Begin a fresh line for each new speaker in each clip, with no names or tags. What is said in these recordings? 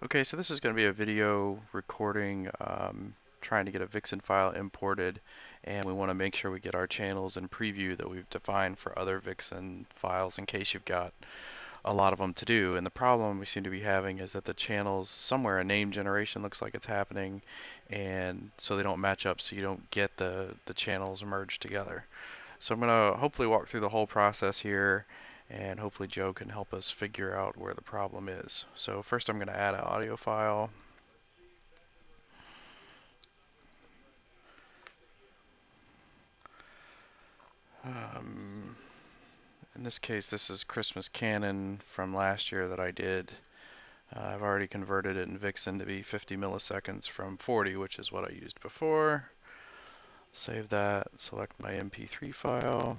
Okay, so this is going to be a video recording trying to get a Vixen file imported, and we want to make sure we get our channels in preview that we've defined for other Vixen files in case you've got a lot of them to do. And the problem we seem to be having is that the channels, somewhere a name generation looks like it's happening, and so they don't match up, so you don't get the channels merged together. So I'm going to hopefully walk through the whole process here, and hopefully Joe can help us figure out where the problem is. So first I'm going to add an audio file. Um, in this case, this is Christmas Canon from last year that I did. I've already converted it in Vixen to be 50 milliseconds from 40, which is what I used before. Save that, select my MP3 file.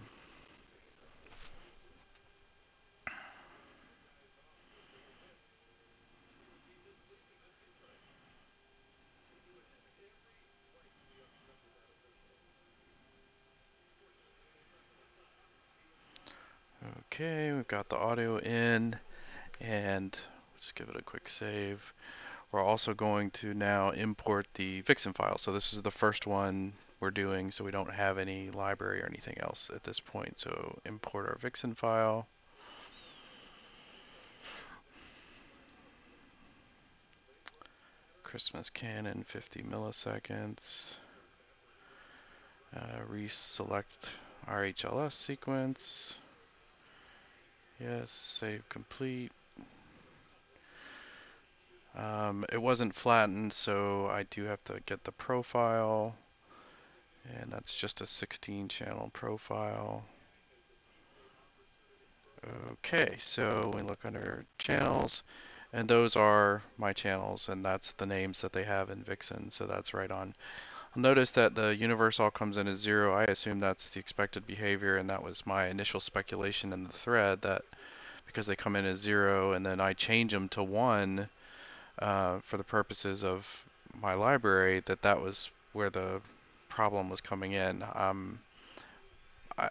Okay, we've got the audio in, and just give it a quick save. We're also going to now import the Vixen file. So this is the first one we're doing, so we don't have any library or anything else at this point. So import our Vixen file. Christmas Canon 50 milliseconds. Reselect our HLS sequence. Yes, save complete. It wasn't flattened, so I do have to get the profile, and that's just a 16 channel profile. Okay, so we look under channels, and those are my channels, and that's the names that they have in Vixen, so that's right on. I'll notice that the universe all comes in as 0. I assume that's the expected behavior, and that was my initial speculation in the thread, that because they come in as 0 and then I change them to 1 for the purposes of my library, that was where the problem was coming in.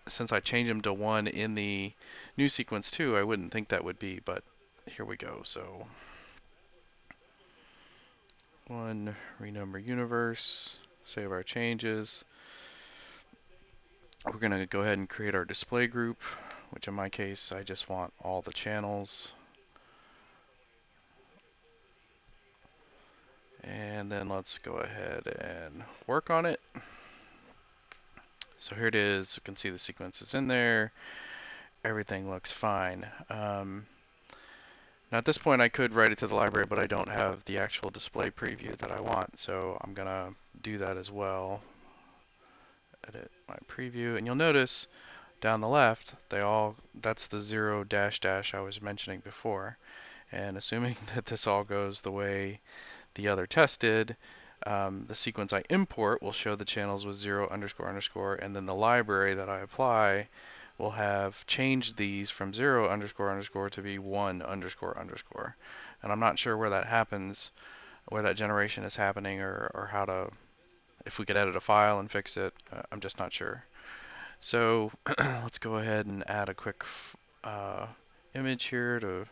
Since I changed them to 1 in the new sequence 2, I wouldn't think that would be, but here we go. So 1, renumber universe, save our changes. We're going to go ahead and create our display group, which in my case, I just want all the channels. And then let's go ahead and work on it. So here it is. You can see the sequence is in there. Everything looks fine. Now at this point I could write it to the library, but I don't have the actual display preview that I want, so I'm gonna do that as well. Edit my preview, and you'll notice down the left, that's the 0 dash dash I was mentioning before. And assuming that this all goes the way the other test did, the sequence I import will show the channels with 0 underscore underscore, and then the library that I apply will have changed these from 0 underscore underscore to be 1 underscore underscore. And I'm not sure where that happens, where that generation is happening, or how to, if we could edit a file and fix it. I'm just not sure. So let's go ahead and add a quick image here to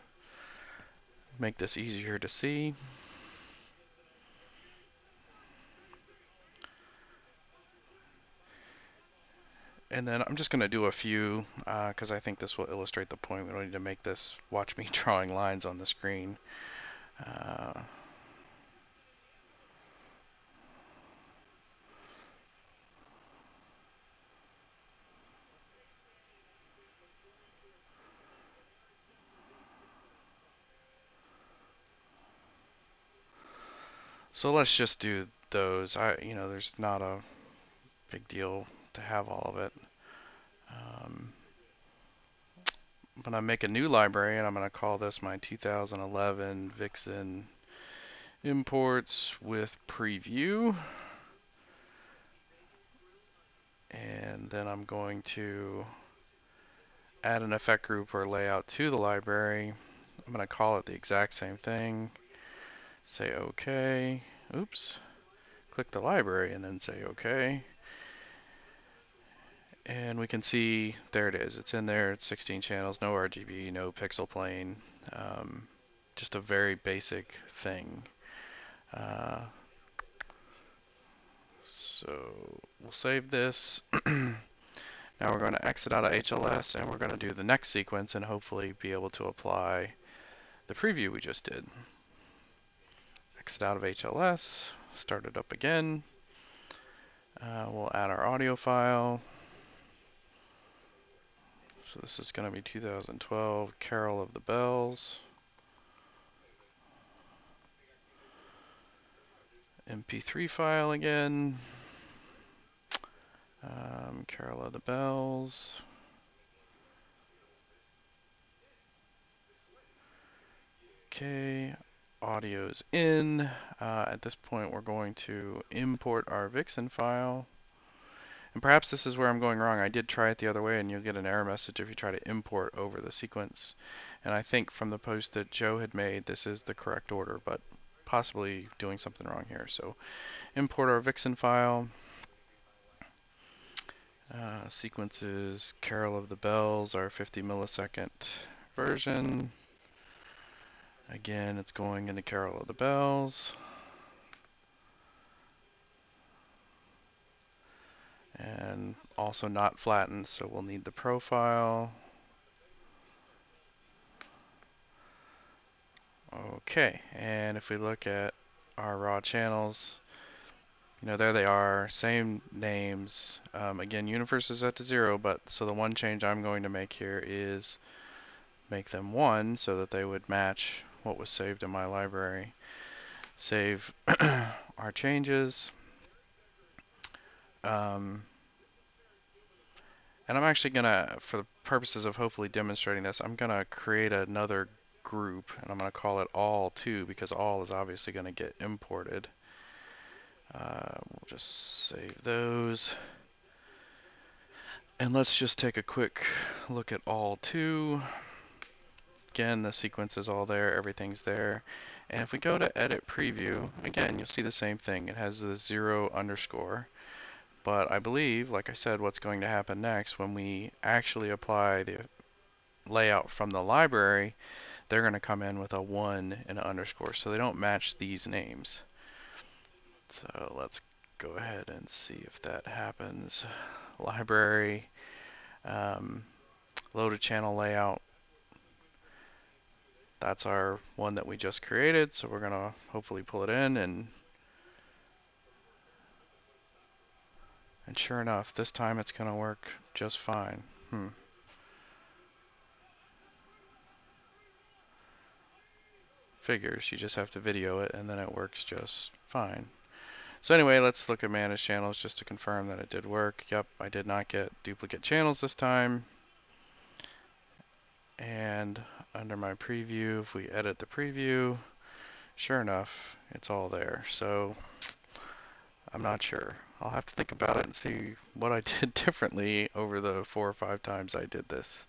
make this easier to see. And then I'm just going to do a few because I think this will illustrate the point. We don't need to make this watch me drawing lines on the screen. Uh, so let's just do those. There's not a big deal to have all of it. I'm going to make a new library, and I'm going to call this my 2011 Vixen Imports with Preview. And then I'm going to add an effect group or layout to the library. I'm going to call it the exact same thing. Say OK. Oops. Click the library and then say OK. And we can see, there it is. It's in there. It's 16 channels, no RGB, no pixel plane. just a very basic thing. Uh, so we'll save this. Now we're going to exit out of HLS and we're going to do the next sequence and hopefully be able to apply the preview we just did. Exit out of HLS, start it up again. We'll add our audio file. So this is going to be 2012 Carol of the Bells. MP3 file again. Carol of the Bells. Okay, audio's in. At this point, we're going to import our Vixen file. And perhaps this is where I'm going wrong. I did try it the other way, and you'll get an error message if you try to import over the sequence. And I think from the post that Joe had made, this is the correct order, but possibly doing something wrong here. So import our Vixen file. Sequences Carol of the Bells, our 50 millisecond version. Again, it's going into Carol of the Bells. And also not flattened, so we'll need the profile. Okay, and if we look at our raw channels, there they are, same names. Again, universe is set to 0, but so the one change I'm going to make here is make them 1 so that they would match what was saved in my library. Save our changes. And I'm actually gonna, for the purposes of hopefully demonstrating this, I'm gonna create another group, and I'm gonna call it all 2 because all is obviously gonna get imported. We'll just save those. And let's just take a quick look at all 2. Again, the sequence is all there, everything's there. And if we go to edit preview, again, you'll see the same thing. It has the 0 underscore. But I believe, like I said, what's going to happen next when we actually apply the layout from the library, they're going to come in with a 1 and an underscore. So they don't match these names. So let's go ahead and see if that happens. Library, loaded channel layout. That's our one that we just created, so we're going to hopefully pull it in, and sure enough, this time it's going to work just fine. Figures, you just have to video it and then it works just fine. So anyway, let's look at manage channels just to confirm that it did work. Yep, I did not get duplicate channels this time. And under my preview, if we edit the preview, sure enough, it's all there. So I'm not sure. I'll have to think about it and see what I did differently over the 4 or 5 times I did this.